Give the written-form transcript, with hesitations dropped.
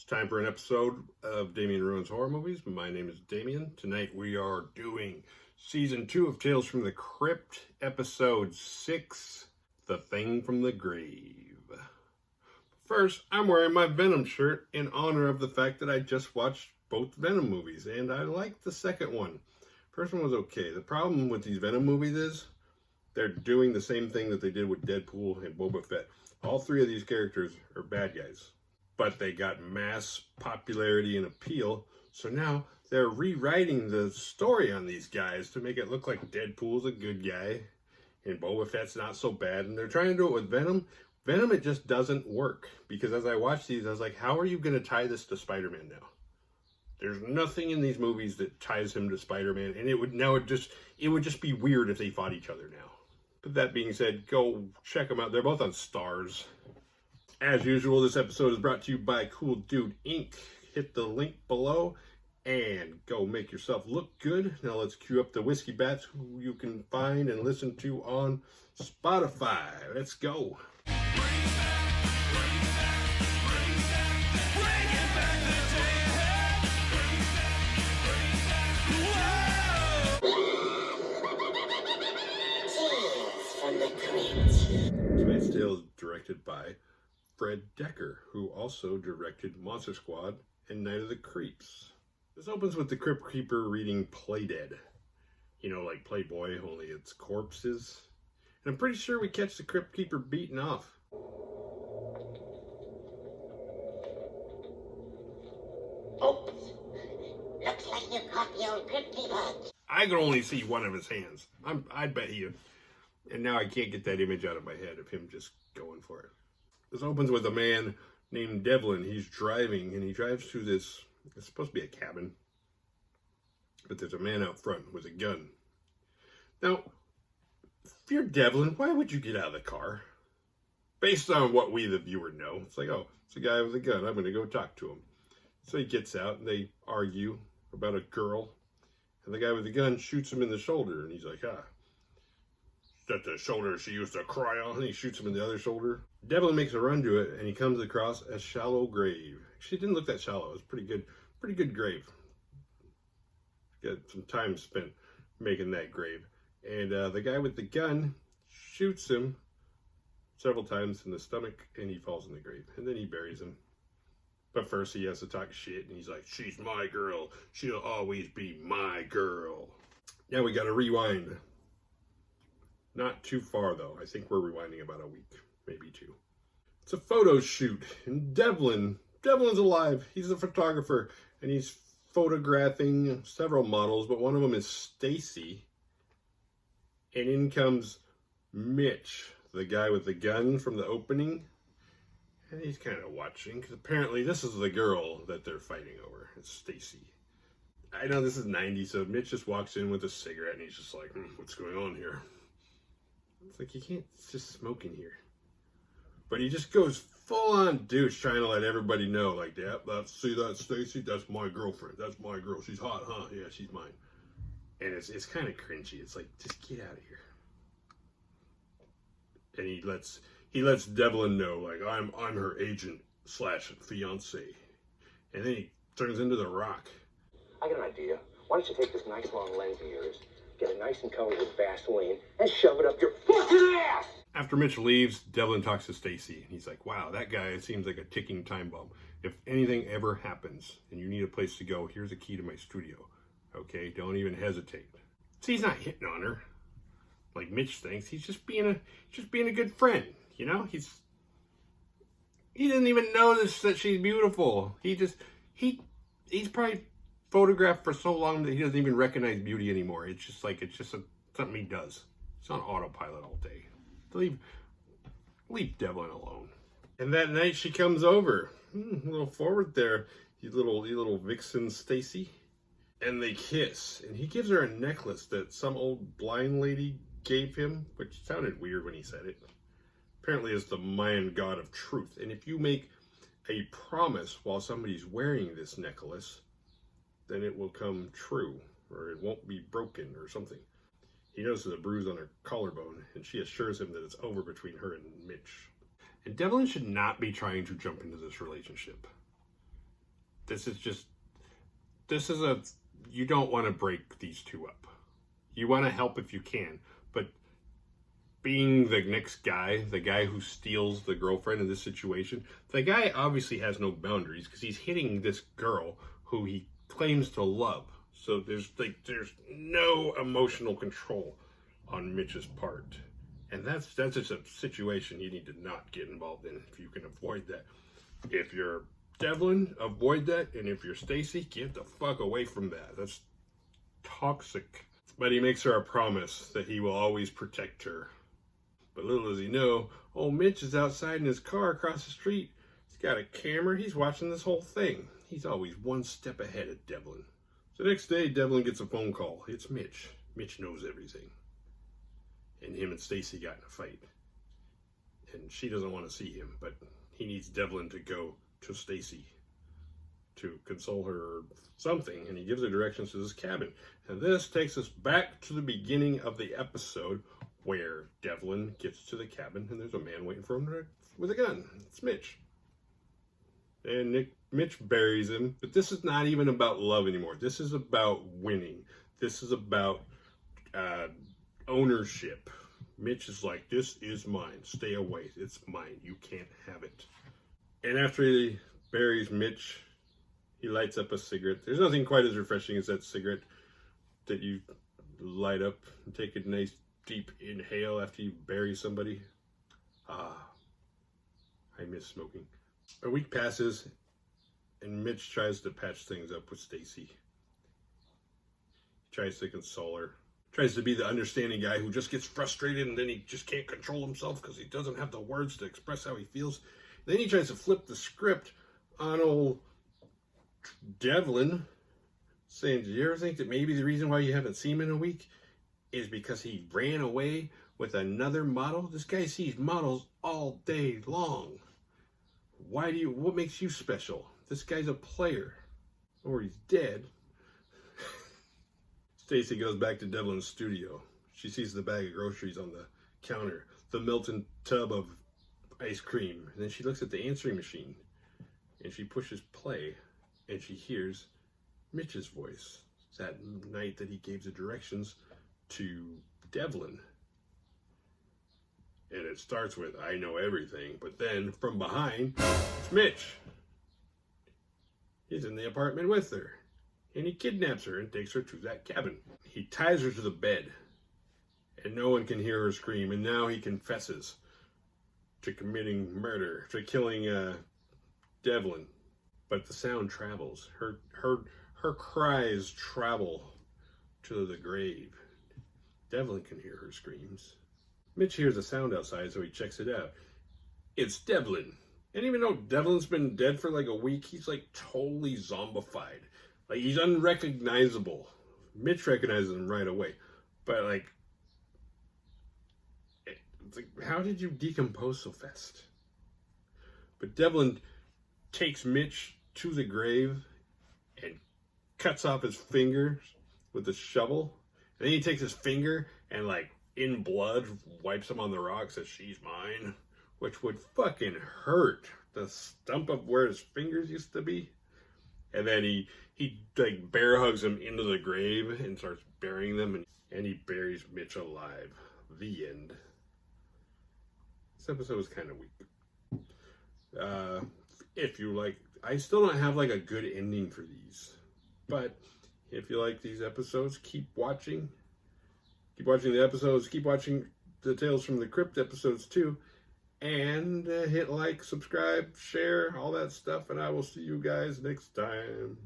time for an episode of Damien Ruins Horror Movies. My name is Damien. Tonight we are doing Season 2 of Tales from the Crypt, Episode 6, The Thing from the Grave. First, I'm wearing my Venom shirt in honor of the fact that I just watched both Venom movies, and I liked the second one. First one was okay. The problem with these Venom movies is they're doing the same thing that they did with Deadpool and Boba Fett. All three of these characters are bad guys, but they got mass popularity and appeal, so now they're rewriting the story on these guys to make it look like Deadpool's a good guy and Boba Fett's not so bad, and they're trying to do it with Venom. Venom, it just doesn't work, because as I watched these, I was like, how are you going to tie this to Spider-Man now? There's nothing in these movies that ties him to Spider-Man, and it would just be weird if they fought each other now. But that being said, go check them out. They're both on Stars. As usual, this episode is brought to you by Cool Dude Inc. Hit the link below and go make yourself look good. Now let's cue up the Whiskey Bats, who you can find and listen to on Spotify. Let's go. Tonight's tale is directed by Fred Decker, who also directed Monster Squad and Night of the Creeps. This opens with the Crypt Keeper reading Play Dead. You know, like Playboy, only it's corpses. And I'm pretty sure we catch the Crypt Keeper beaten off. Oops. Looks like you caught the old Crypt Keeper. I could only see one of his hands. I'd bet you. And now I can't get that image out of my head of him just going for it. This opens with a man named Devlin. He's driving, and he drives to this, it's supposed to be a cabin, but there's a man out front with a gun. Now, if you're Devlin, why would you get out of the car? Based on what we, the viewer, know. It's like, oh, it's a guy with a gun. I'm going to go talk to him. So he gets out, and they argue about a girl. And the guy with the gun shoots him in the shoulder, and he's like, that's the shoulder she used to cry on. And he shoots him in the other shoulder. Devlin makes a run to it, and he comes across a shallow grave. Actually, it didn't look that shallow. It was pretty good grave. Got some time spent making that grave. And the guy with the gun shoots him several times in the stomach, and he falls in the grave. And then he buries him. But first he has to talk shit, and he's like, she's my girl. She'll always be my girl. Now we got to rewind. Not too far, though. I think we're rewinding about a week, maybe two. It's a photo shoot, and Devlin's alive. He's a photographer, and he's photographing several models, but one of them is Stacy. And in comes Mitch, the guy with the gun from the opening. And he's kind of watching, because apparently this is the girl that they're fighting over. It's Stacy. I know this is 90, so Mitch just walks in with a cigarette, and he's just like, what's going on here? It's like, you can't just smoke in here. But he just goes full on douche, trying to let everybody know, like, yeah, see that Stacy? That's my girlfriend. That's my girl. She's hot, huh? Yeah, she's mine. And it's kind of cringy. It's like, just get out of here. And he lets Devlin know, like, I'm her agent / fiance. And then he turns into the Rock. I got an idea. Why don't you take this nice long lens of yours, get it nice and covered with Vaseline, and shove it up your fucking ass! After Mitch leaves, Devlin talks to Stacy, and he's like, wow, that guy seems like a ticking time bomb. If anything ever happens and you need a place to go, here's a key to my studio. Okay, don't even hesitate. See, he's not hitting on her like Mitch thinks. He's just being a good friend, you know? He doesn't even notice that she's beautiful. He's probably photographed for so long that he doesn't even recognize beauty anymore. It's just something he does. It's on autopilot all day. Leave Devlin alone. And that night she comes over. A little forward there, you little vixen Stacy. And they kiss. And he gives her a necklace that some old blind lady gave him, which sounded weird when he said it. Apparently it's the Mayan god of truth. And if you make a promise while somebody's wearing this necklace, then it will come true, or it won't be broken or something. He notices a bruise on her collarbone, and she assures him that it's over between her and Mitch. And Devlin should not be trying to jump into this relationship. This is you don't want to break these two up. You want to help if you can, but being the next guy, the guy who steals the girlfriend in this situation, the guy obviously has no boundaries because he's hitting this girl who he claims to love. So there's no emotional control on Mitch's part. And that's just a situation you need to not get involved in if you can avoid that. If you're Devlin, avoid that, and if you're Stacy, get the fuck away from that. That's toxic. But he makes her a promise that he will always protect her. But little does he know, old Mitch is outside in his car across the street. He's got a camera, he's watching this whole thing. He's always one step ahead of Devlin. So the next day, Devlin gets a phone call. It's Mitch. Mitch knows everything. And him and Stacy got in a fight. And she doesn't want to see him, but he needs Devlin to go to Stacy to console her or something, and he gives her directions to this cabin. And this takes us back to the beginning of the episode where Devlin gets to the cabin and there's a man waiting for him with a gun. It's Mitch. And Mitch buries him. But this is not even about love anymore. This is about winning. This is about ownership. Mitch is like, this is mine. Stay away. It's mine. You can't have it. And after he buries Mitch, he lights up a cigarette. There's nothing quite as refreshing as that cigarette that you light up and take a nice deep inhale after you bury somebody. I miss smoking. A week passes, and Mitch tries to patch things up with Stacy. He tries to console her. Tries to be the understanding guy who just gets frustrated and then he just can't control himself because he doesn't have the words to express how he feels. Then he tries to flip the script on old Devlin, saying, do you ever think that maybe the reason why you haven't seen him in a week is because he ran away with another model? This guy sees models all day long. What makes you special? This guy's a player. Or he's dead. Stacy goes back to Devlin's studio. She sees the bag of groceries on the counter, the melted tub of ice cream, and then she looks at the answering machine, and she pushes play, and she hears Mitch's voice. That night that he gave the directions to Devlin. And it starts with, I know everything, but then from behind, it's Mitch. He's in the apartment with her. And he kidnaps her and takes her to that cabin. He ties her to the bed, and no one can hear her scream. And now he confesses to committing murder, to killing Devlin. But the sound travels. Her cries travel to the grave. Devlin can hear her screams. Mitch hears a sound outside, so he checks it out. It's Devlin. And even though Devlin's been dead for like a week, he's like totally zombified. Like, he's unrecognizable. Mitch recognizes him right away. But, it's like, how did you decompose so fast? But Devlin takes Mitch to the grave and cuts off his fingers with a shovel. And then he takes his finger and, in blood, wipes him on the rock, says, she's mine. Which would fucking hurt. The stump of where his fingers used to be. And then he bear hugs him into the grave and starts burying them, and he buries Mitch alive. The end. This episode was kind of weak. If you like, I still don't have a good ending for these, but if you like these episodes, keep watching. Keep watching the episodes. Keep watching the Tales from the Crypt episodes too. And hit like, subscribe, share, all that stuff, and I will see you guys next time.